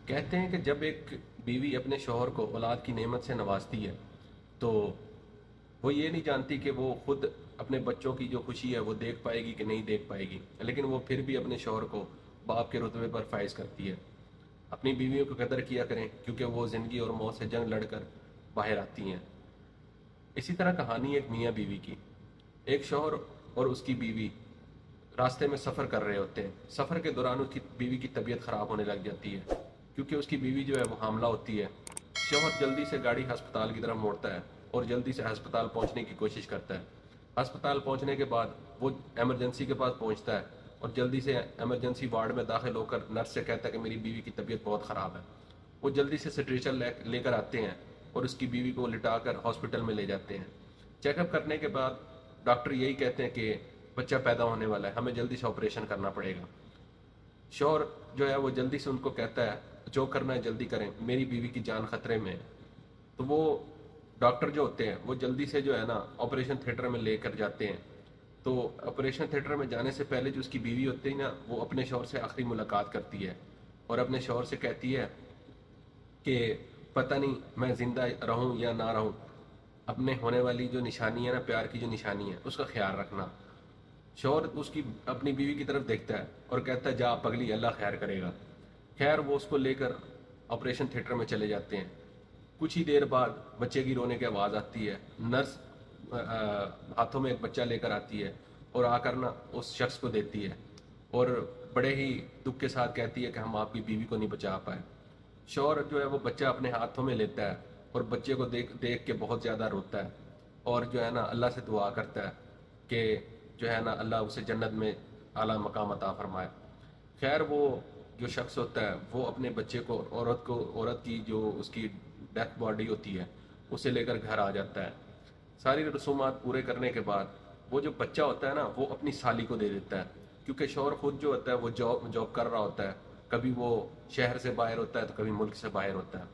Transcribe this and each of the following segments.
کہتے ہیں کہ جب ایک بیوی اپنے شوہر کو اولاد کی نعمت سے نوازتی ہے تو وہ یہ نہیں جانتی کہ وہ خود اپنے بچوں کی جو خوشی ہے وہ دیکھ پائے گی کہ نہیں دیکھ پائے گی، لیکن وہ پھر بھی اپنے شوہر کو باپ کے رتبے پر فائز کرتی ہے۔ اپنی بیویوں کی قدر کیا کریں کیونکہ وہ زندگی اور موت سے جنگ لڑ کر باہر آتی ہیں۔ اسی طرح کہانی ایک میاں بیوی کی۔ ایک شوہر اور اس کی بیوی راستے میں سفر کر رہے ہوتے ہیں۔ سفر کے دوران اس کی بیوی کی طبیعت خراب ہونے لگ جاتی ہے کیونکہ اس کی بیوی جو ہے وہ حاملہ ہوتی ہے۔ شوہر جلدی سے گاڑی ہسپتال کی طرف موڑتا ہے اور جلدی سے ہسپتال پہنچنے کی کوشش کرتا ہے۔ ہسپتال پہنچنے کے بعد وہ ایمرجنسی کے پاس پہنچتا ہے اور جلدی سے ایمرجنسی وارڈ میں داخل ہو کر نرس سے کہتا ہے کہ میری بیوی کی طبیعت بہت خراب ہے۔ وہ جلدی سے سٹریچر لے کر آتے ہیں اور اس کی بیوی کو لٹا کر ہاسپٹل میں لے جاتے ہیں۔ چیک اپ کرنے کے بعد ڈاکٹر یہی کہتے ہیں کہ بچہ پیدا ہونے والا ہے، ہمیں جلدی سے آپریشن کرنا پڑے گا۔ شوہر جو ہے وہ جلدی سے ان کو کہتا ہے جو کرنا ہے جلدی کریں، میری بیوی کی جان خطرے میں ہے۔ تو وہ ڈاکٹر جو ہوتے ہیں وہ جلدی سے جو ہے نا آپریشن تھیٹر میں لے کر جاتے ہیں۔ تو آپریشن تھیٹر میں جانے سے پہلے جو اس کی بیوی ہوتی ہے نا وہ اپنے شوہر سے آخری ملاقات کرتی ہے اور اپنے شوہر سے کہتی ہے کہ پتہ نہیں میں زندہ رہوں یا نہ رہوں، اپنے ہونے والی جو نشانی ہے نا، پیار کی جو نشانی ہے اس کا خیال رکھنا۔ شوہر اس کی اپنی بیوی کی طرف دیکھتا ہے اور کہتا ہے جا پگلی، اللہ خیر کرے گا۔ خیر وہ اس کو لے کر آپریشن تھیٹر میں چلے جاتے ہیں۔ کچھ ہی دیر بعد بچے کی رونے کی آواز آتی ہے۔ نرس ہاتھوں میں ایک بچہ لے کر آتی ہے اور آ کر نا اس شخص کو دیتی ہے اور بڑے ہی دکھ کے ساتھ کہتی ہے کہ ہم آپ کی بیوی کو نہیں بچا پائے۔ شوہر جو ہے وہ بچہ اپنے ہاتھوں میں لیتا ہے اور بچے کو دیکھ دیکھ کے بہت زیادہ روتا ہے اور جو ہے نا اللہ سے دعا کرتا ہے کہ جو ہے نا اللہ اسے جنت میں اعلیٰ مقام عطا فرمائے۔ خیر وہ جو شخص ہوتا ہے وہ اپنے بچے کو عورت کی جو اس کی ڈیتھ باڈی ہوتی ہے اسے لے کر گھر آ جاتا ہے۔ ساری رسومات پورے کرنے کے بعد وہ جو بچہ ہوتا ہے نا وہ اپنی سالی کو دے دیتا ہے کیونکہ شوہر خود جو ہوتا ہے وہ جاب کر رہا ہوتا ہے، کبھی وہ شہر سے باہر ہوتا ہے تو کبھی ملک سے باہر ہوتا ہے۔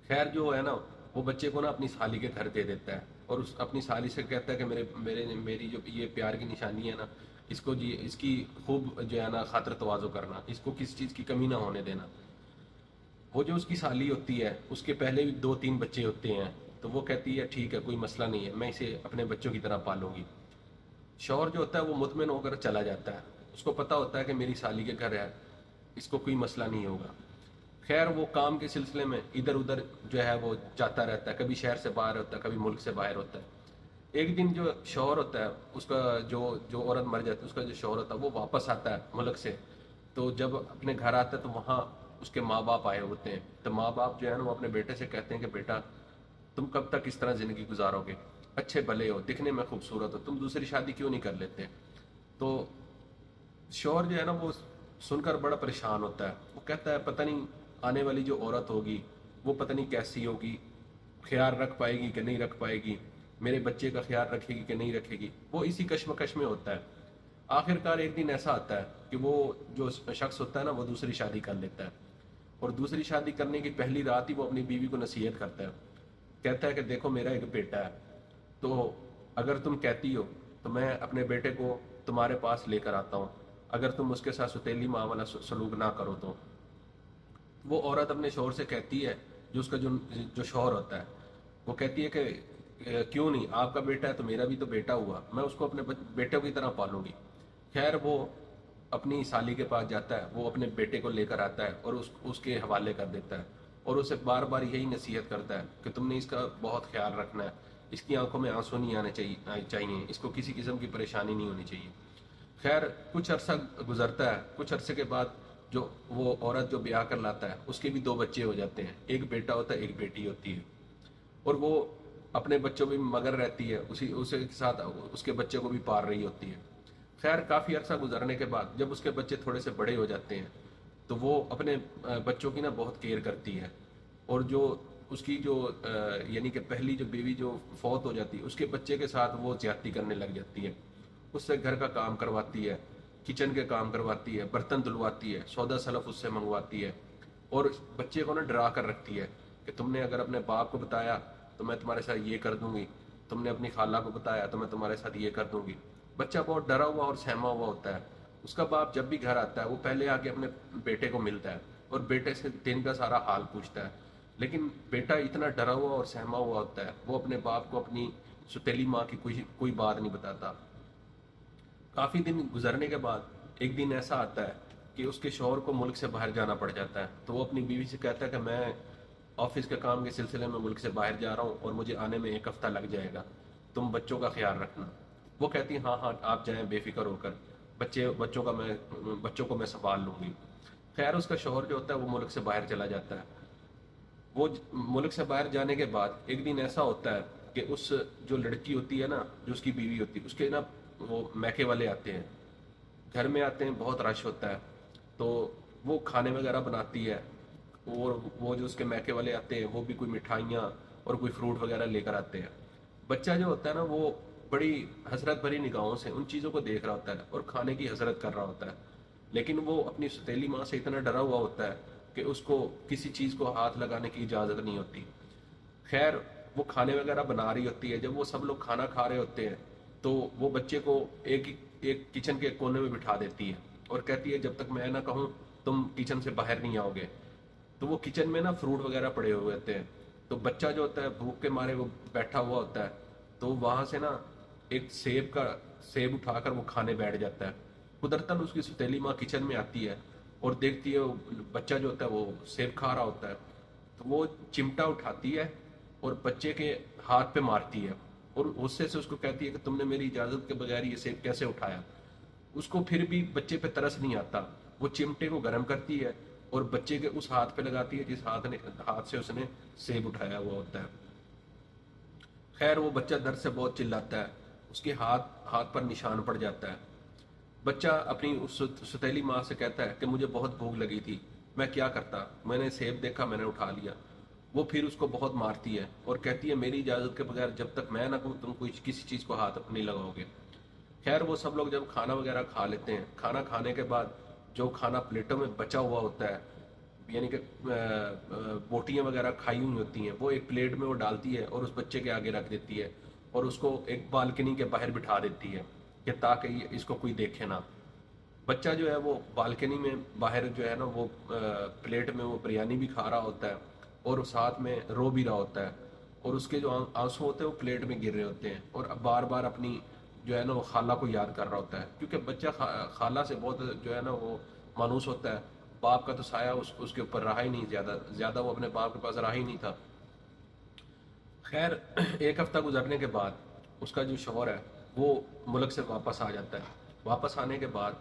خیر جو ہے نا وہ بچے کو نا اپنی سالی کے گھر دے دیتا ہے اور اپنی سالی سے کہتا ہے کہ میری جو یہ پیار کی نشانی ہے نا، اس کو جی اس کی خوب جو ہے نا خاطر تواضع کرنا، اس کو کسی چیز کی کمی نہ ہونے دینا۔ وہ جو اس کی سالی ہوتی ہے اس کے پہلے بھی دو تین بچے ہوتے ہیں، تو وہ کہتی ہے ٹھیک ہے کوئی مسئلہ نہیں ہے، میں اسے اپنے بچوں کی طرح پالوں گی۔ شوہر جو ہوتا ہے وہ مطمئن ہو کر چلا جاتا ہے، اس کو پتہ ہوتا ہے کہ میری سالی کے گھر ہے، اس کو کوئی مسئلہ نہیں ہوگا۔ خیر وہ کام کے سلسلے میں ادھر ادھر جو ہے وہ جاتا رہتا ہے، کبھی شہر سے باہر ہوتا ہے کبھی ملک سے باہر ہوتا ہے۔ ایک دن جو شوہر ہوتا ہے اس کا جو عورت مر جاتی ہے اس کا جو شوہر ہوتا ہے وہ واپس آتا ہے ملک سے، تو جب اپنے گھر آتا ہے تو وہاں اس کے ماں باپ آئے ہوتے ہیں۔ تو ماں باپ جو ہے نا وہ اپنے بیٹے سے کہتے ہیں کہ بیٹا تم کب تک اس طرح زندگی گزارو گے، اچھے بھلے ہو، دکھنے میں خوبصورت ہو، تم دوسری شادی کیوں نہیں کر لیتے؟ تو شوہر جو ہے نا وہ سن کر بڑا پریشان ہوتا ہے، وہ کہتا ہے پتہ نہیں آنے والی جو عورت ہوگی وہ پتہ نہیں کیسی ہوگی، خیال رکھ پائے گی کہ نہیں رکھ پائے گی، میرے بچے کا خیال رکھے گی کہ نہیں رکھے گی، وہ اسی کشمکش میں ہوتا ہے۔ آخر کار ایک دن ایسا آتا ہے کہ وہ جو شخص ہوتا ہے نا وہ دوسری شادی کر لیتا ہے اور دوسری شادی کرنے کی پہلی رات ہی وہ اپنی بیوی کو نصیحت کرتا ہے، کہتا ہے کہ دیکھو میرا ایک بیٹا ہے، تو اگر تم کہتی ہو تو میں اپنے بیٹے کو تمہارے پاس لے کر آتا ہوں، اگر تم اس کے ساتھ ستیلی معاملہ سلوک نہ کرو تو۔ وہ عورت اپنے شوہر سے کہتی ہے، جو اس کا جو شوہر ہوتا ہے وہ کہتی ہے کہ کیوں نہیں، آپ کا بیٹا ہے تو میرا بھی تو بیٹا ہوا، میں اس کو اپنے بیٹے کی طرح پالوں گی۔ خیر وہ اپنی سالی کے پاس جاتا ہے، وہ اپنے بیٹے کو لے کر آتا ہے اور اس کے حوالے کر دیتا ہے اور اسے بار بار یہی نصیحت کرتا ہے کہ تم نے اس کا بہت خیال رکھنا ہے، اس کی آنکھوں میں آنسو نہیں آنے چاہیے، اس کو کسی قسم کی پریشانی نہیں ہونی چاہیے۔ خیر کچھ عرصہ گزرتا ہے، کچھ عرصے کے بعد جو وہ عورت جو بیاہ کر لاتا ہے اس کے بھی دو بچے ہو جاتے ہیں، ایک بیٹا ہوتا ہے ایک بیٹی ہوتی ہے، اور وہ اپنے بچوں بھی مگر رہتی ہے، اسے کے ساتھ اس کے بچے کو بھی پال رہی ہوتی ہے۔ خیر کافی عرصہ گزرنے کے بعد جب اس کے بچے تھوڑے سے بڑے ہو جاتے ہیں تو وہ اپنے بچوں کی نا بہت کیئر کرتی ہے، اور جو اس کی جو یعنی کہ پہلی جو بیوی جو فوت ہو جاتی ہے اس کے بچے کے ساتھ وہ زیادتی کرنے لگ جاتی ہے، اس سے گھر کا کام کرواتی ہے، کچن کے کام کرواتی ہے، برتن دھلواتی ہے، سودا سلف اس سے منگواتی ہے، اور بچے کو نا ڈرا کر رکھتی ہے کہ تم نے اگر اپنے باپ کو بتایا تو میں تمہارے ساتھ یہ کر دوں گی، تم نے اپنی خالہ کو بتایا تو میں تمہارے ساتھ یہ کر دوں گی۔ بچہ بہت ڈرا ہوا اور سہما ہوا ہوتا ہے۔ اس کا باپ جب بھی گھر آتا ہے وہ پہلے آ کے اپنے بیٹے کو ملتا ہے اور بیٹے سے دن کا سارا حال پوچھتا ہے. لیکن بیٹا اتنا ڈرا ہوا اور سہما ہوا ہوتا ہے، وہ اپنے باپ کو اپنی ستیلی ماں کی کوئی بات نہیں بتاتا. کافی دن گزرنے کے بعد ایک دن ایسا آتا ہے کہ اس کے شوہر کو ملک سے باہر جانا پڑ جاتا ہے. تو وہ اپنی بیوی سے کہتا ہے کہ میں آفس کے کام کے سلسلے میں ملک سے باہر جا رہا ہوں اور مجھے آنے میں 1 ہفتہ لگ جائے گا، تم بچوں کا خیال رکھنا. وہ کہتی ہیں ہاں ہاں آپ جائیں بے فکر ہو کر، بچوں کو میں سنبھال لوں گی. خیر اس کا شوہر جو ہوتا ہے وہ ملک سے باہر چلا جاتا ہے. وہ ملک سے باہر جانے کے بعد ایک دن ایسا ہوتا ہے کہ اس جو لڑکی ہوتی ہے نا، جو اس کی بیوی ہوتی ہے، اس کے نا وہ میکے والے آتے ہیں، گھر میں آتے ہیں، بہت رش ہوتا ہے. تو وہ کھانے وغیرہ بناتی ہے، اور وہ جو اس کے میکے والے آتے ہیں وہ بھی کوئی مٹھائیاں اور کوئی فروٹ وغیرہ لے کر آتے ہیں. بچہ جو ہوتا ہے نا وہ بڑی حسرت بھری نگاہوں سے ان چیزوں کو دیکھ رہا ہوتا ہے اور کھانے کی حسرت کر رہا ہوتا ہے. لیکن وہ اپنی ستیلی ماں سے اتنا ڈرا ہوا ہوتا ہے کہ اس کو کسی چیز کو ہاتھ لگانے کی اجازت نہیں ہوتی. خیر وہ کھانے وغیرہ بنا رہی ہوتی ہے. جب وہ سب لوگ کھانا کھا رہے ہوتے ہیں تو وہ بچے کو ایک کچن کے کونے میں بٹھا دیتی ہے اور کہتی ہے جب تک میں نہ کہوں تم کچن سے باہر نہیں آؤ گے. تو وہ کچن میں نا فروٹ وغیرہ پڑے ہوئے ہوتے ہیں. تو بچہ جو ہوتا ہے بھوک کے مارے وہ بیٹھا ہوا ہوتا ہے. تو وہاں سے نا ایک سیب اٹھا کر وہ کھانے بیٹھ جاتا ہے. قدرتاً اس کی ستیلی ماں کچن میں آتی ہے اور دیکھتی ہے وہ بچہ جو ہوتا ہے وہ سیب کھا رہا ہوتا ہے. تو وہ چمٹا اٹھاتی ہے اور بچے کے ہاتھ پہ مارتی ہے اور غصے سے اس کو کہتی ہے کہ تم نے میری اجازت کے بغیر یہ سیب کیسے اٹھایا. اس کو پھر بھی بچے پہ ترس نہیں آتا. وہ چمٹے کو گرم کرتی ہے اور بچے کے اس ہاتھ پہ لگاتی ہے جس ہاتھ سے اس نے سیب اٹھایا ہوا ہوتا ہے. خیر وہ بچہ درد سے بہت چلاتا ہے، اس کے ہاتھ پر نشان پڑ جاتا ہے. بچہ اپنی اس ستیلی ماں سے کہتا ہے کہ مجھے بہت بھوک لگی تھی، میں کیا کرتا، میں نے سیب دیکھا میں نے اٹھا لیا. وہ پھر اس کو بہت مارتی ہے اور کہتی ہے میری اجازت کے بغیر جب تک میں نہ کہوں تم کوئی کسی چیز کو ہاتھ نہیں لگاؤ گے. خیر وہ سب لوگ جب کھانا وغیرہ کھا لیتے ہیں، کھانا کھانے کے بعد جو کھانا پلیٹوں میں بچا ہوا ہوتا ہے، یعنی کہ بوٹیاں وغیرہ کھائی ہوئی ہوتی ہیں، وہ ایک پلیٹ میں وہ ڈالتی ہے اور اس بچے کے آگے رکھ دیتی ہے اور اس کو ایک بالکنی کے باہر بٹھا دیتی ہے کہ تاکہ اس کو کوئی دیکھے نہ. بچہ جو ہے وہ بالکنی میں باہر جو ہے نا وہ پلیٹ میں وہ بریانی بھی کھا رہا ہوتا ہے اور ساتھ میں رو بھی رہا ہوتا ہے. اور اس کے جو آنسو ہوتے ہیں وہ پلیٹ میں گر رہے ہوتے ہیں اور بار بار اپنی جو ہے نا وہ خالہ کو یاد کر رہا ہوتا ہے کیونکہ بچہ خالہ سے بہت جو ہے نا وہ مانوس ہوتا ہے. باپ کا تو سایہ اس کے اوپر رہا ہی نہیں، زیادہ وہ اپنے باپ کے پاس رہا ہی نہیں تھا. خیر 1 ہفتہ گزرنے کے بعد اس کا جو شوہر ہے وہ ملک سے واپس آ جاتا ہے. واپس آنے کے بعد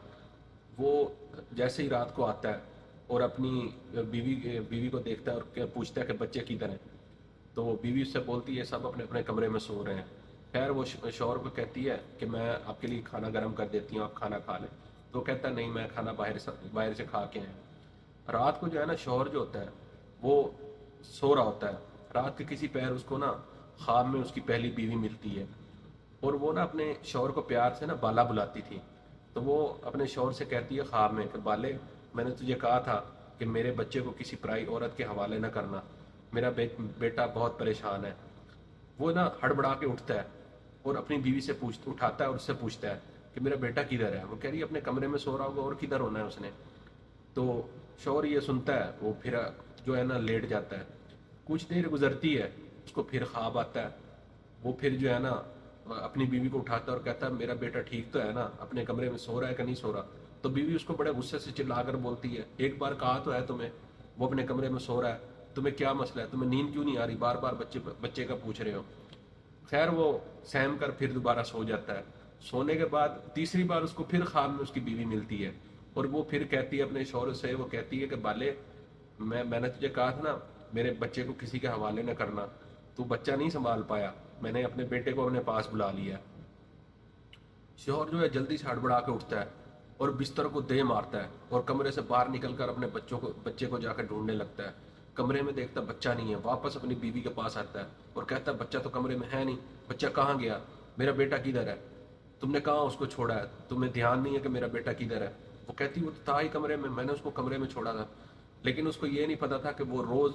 وہ جیسے ہی رات کو آتا ہے اور اپنی بیوی کو دیکھتا ہے اور پوچھتا ہے کہ بچے کدھر ہیں. تو وہ بیوی اس سے بولتی ہے سب اپنے اپنے کمرے میں سو رہے ہیں. خیر وہ شوہر کو کہتی ہے کہ میں آپ کے لیے کھانا گرم کر دیتی ہوں، آپ کھانا کھا لیں. تو وہ کہتا ہے نہیں میں کھانا باہر سے کھا کے آیا. رات کو جو ہے نا شوہر جو ہوتا ہے وہ سو رہا ہوتا ہے. رات کے کسی پہر اس کو نا خواب میں اس کی پہلی بیوی ملتی ہے اور وہ نا اپنے شوہر کو پیار سے نا بالا بلاتی تھی. تو وہ اپنے شوہر سے کہتی ہے خواب میں کہ بالے میں نے تجھے کہا تھا کہ میرے بچے کو کسی پرائی عورت کے حوالے نہ کرنا، میرا بیٹا بہت پریشان ہے. وہ نا ہڑبڑا کے اٹھتا ہے اور اپنی بیوی سے اٹھاتا ہے اور اس سے پوچھتا ہے کہ میرا بیٹا کدھر ہے. وہ کہہ رہی ہے اپنے کمرے میں سو رہا ہوگا اور کدھر ہونا ہے اس نے. تو شوہر یہ سنتا ہے وہ پھر جو ہے نا لیٹ جاتا ہے. کچھ دیر گزرتی ہے اس کو پھر خواب آتا ہے. وہ پھر جو ہے نا اپنی بیوی کو اٹھاتا ہے اور کہتا ہے میرا بیٹا ٹھیک تو ہے نا، اپنے کمرے میں سو رہا ہے کہ نہیں سو رہا. تو بیوی اس کو بڑے غصے سے چلا کر بولتی ہے ایک بار کہا تو ہے تمہیں وہ اپنے کمرے میں سو رہا ہے، تمہیں کیا مسئلہ ہے، تمہیں نیند کیوں نہیں آ رہی، بار بار بچے کا پوچھ رہے ہو. خیر وہ سہم کر پھر دوبارہ سو جاتا ہے. سونے کے بعد تیسری بار اس کو پھر خواب میں اس کی بیوی ملتی ہے اور وہ پھر کہتی ہے اپنے شوہر سے، وہ کہتی ہے کہ بالے میں نے تجھے کہا تھا نا میرے بچے کو کسی کے حوالے نہ کرنا، تو بچہ نہیں سنبھال پایا، میں نے اپنے بیٹے کو اپنے پاس بلا لیا. شوہر جو ہے جلدی سے ہڑبڑا کے اٹھتا ہے اور بستر کو دے مارتا ہے اور کمرے سے باہر نکل کر اپنے بچے کو جا کر ڈھونڈنے لگتا ہے. کمرے میں دیکھتا بچہ نہیں ہے. واپس اپنی بیوی کے پاس آتا ہے اور کہتا ہے بچہ تو کمرے میں ہے نہیں، بچہ کہاں گیا، میرا بیٹا کدھر ہے، تم نے کہاں اس کو چھوڑا ہے، تمہیں دھیان نہیں ہے کہ میرا بیٹا کدھر ہے. وہ کہتی وہ تو تھا ہی کمرے میں نے اس کو کمرے میں چھوڑا تھا. لیکن اس کو یہ نہیں پتا تھا کہ وہ روز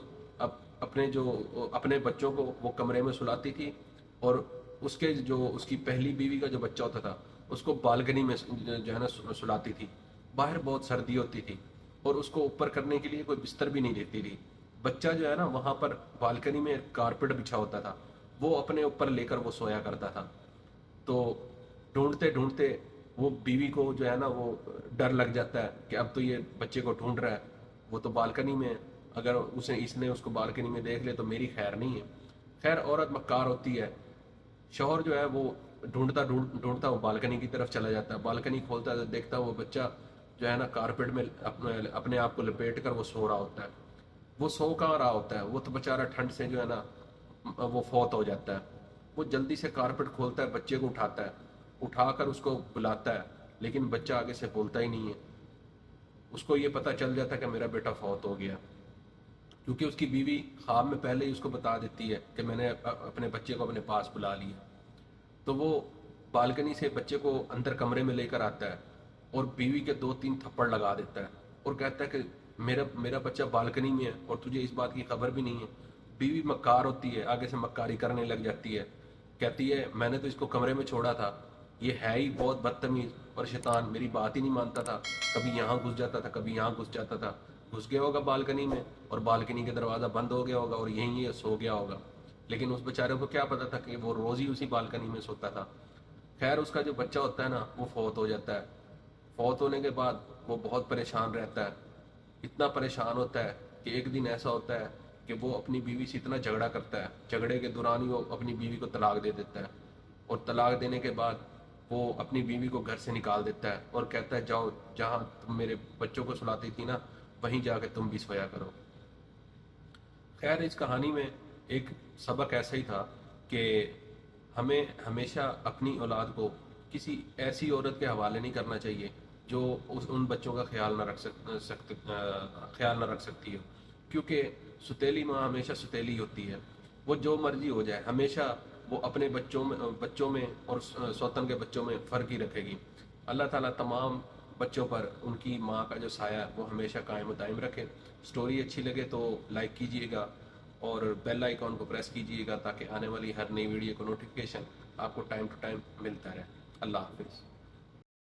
اپنے بچوں کو وہ کمرے میں سلاتی تھی اور اس کی پہلی بیوی کا جو بچہ ہوتا تھا اس کو بالکنی میں جو ہے نا سلاتی تھی. باہر بہت سردی ہوتی تھی. اور اس کو اوپر کرنے کے لیے کوئی بستر بھی نہیں دیتی تھی. بچہ جو ہے نا وہاں پر بالکنی میں کارپیٹ بچھا ہوتا تھا، وہ اپنے اوپر لے کر وہ سویا کرتا تھا. تو ڈھونڈتے ڈھونڈتے وہ بیوی کو جو ہے نا وہ ڈر لگ جاتا ہے کہ اب تو یہ بچے کو ڈھونڈ رہا ہے، وہ تو بالکنی میں ہے، اگر اس نے اس کو بالکنی میں دیکھ لے تو میری خیر نہیں ہے. خیر عورت مکار ہوتی ہے. شوہر جو ہے وہ ڈھونڈتا وہ بالکنی کی طرف چلا جاتا ہے. بالکنی کھولتا ہے تو دیکھتا ہے وہ بچہ جو ہے نا کارپیٹ میں اپنے آپ کو لپیٹ کر وہ سو رہا ہوتا ہے. وہ سو کہاں رہا ہوتا ہے، وہ تو بیچارہ ٹھنڈ سے جو ہے نا وہ فوت ہو جاتا ہے. وہ جلدی سے کارپیٹ کھولتا ہے، بچے کو اٹھاتا ہے، اٹھا کر اس کو بلاتا ہے، لیکن بچہ آگے سے بولتا ہی نہیں ہے. اس کو یہ پتہ چل جاتا ہے کہ میرا بیٹا فوت ہو گیا، کیونکہ اس کی بیوی خواب میں پہلے ہی اس کو بتا دیتی ہے کہ میں نے اپنے بچے کو اپنے پاس بلا لیا. تو وہ بالکنی سے بچے کو اندر کمرے میں لے کر آتا ہے اور بیوی کے 2-3 تھپڑ لگا دیتا ہے اور کہتا ہے کہ میرا بچہ بالکنی میں ہے اور تجھے اس بات کی خبر بھی نہیں ہے. بیوی مکار ہوتی ہے، آگے سے مکاری کرنے لگ جاتی ہے. کہتی ہے میں نے تو اس کو کمرے میں چھوڑا تھا، یہ ہے ہی بہت بدتمیز اور شیطان، میری بات ہی نہیں مانتا تھا، کبھی یہاں گھس جاتا تھا کبھی یہاں گھس جاتا تھا. گھس گیا ہوگا بالکنی میں اور بالکنی کا دروازہ بند ہو گیا ہوگا اور یہیں یہ سو گیا ہوگا. لیکن اس بیچارے کو کیا پتا تھا کہ وہ روز ہی اسی بالکنی میں سوتا تھا. خیر اس کا جو بچہ ہوتا ہے نا وہ فوت ہو جاتا ہے. فوت ہونے کے بعد وہ بہت پریشان رہتا ہے. اتنا پریشان ہوتا ہے کہ ایک دن ایسا ہوتا ہے کہ وہ اپنی بیوی سے اتنا جھگڑا کرتا ہے، جھگڑے کے دوران ہی وہ اپنی بیوی کو طلاق دے دیتا ہے. اور طلاق دینے کے بعد وہ اپنی بیوی کو گھر سے نکال دیتا ہے اور کہتا ہے جاؤ، جہاں تم میرے بچوں کو سلاتی تھی نا وہیں جا کے تم بھی سویا کرو. خیر اس کہانی میں ایک سبق ایسا ہی تھا کہ ہمیں ہمیشہ اپنی اولاد کو کسی ایسی عورت کے حوالے نہیں کرنا چاہیے جو ان بچوں کا خیال نہ رکھ سکتی ہو. کیونکہ ستیلی ماں ہمیشہ ستیلی ہوتی ہے، وہ جو مرضی ہو جائے ہمیشہ وہ اپنے بچوں میں اور سوتن کے بچوں میں فرق ہی رکھے گی. اللہ تعالیٰ تمام بچوں پر ان کی ماں کا جو سایہ ہے وہ ہمیشہ قائم و دائم رکھے. سٹوری اچھی لگے تو لائک کیجئے گا اور بیل آئیکن کو پریس کیجئے گا تاکہ آنے والی ہر نئی ویڈیو کو نوٹیفیکیشن آپ کو ٹائم ٹو ٹائم ملتا رہے. اللہ حافظ.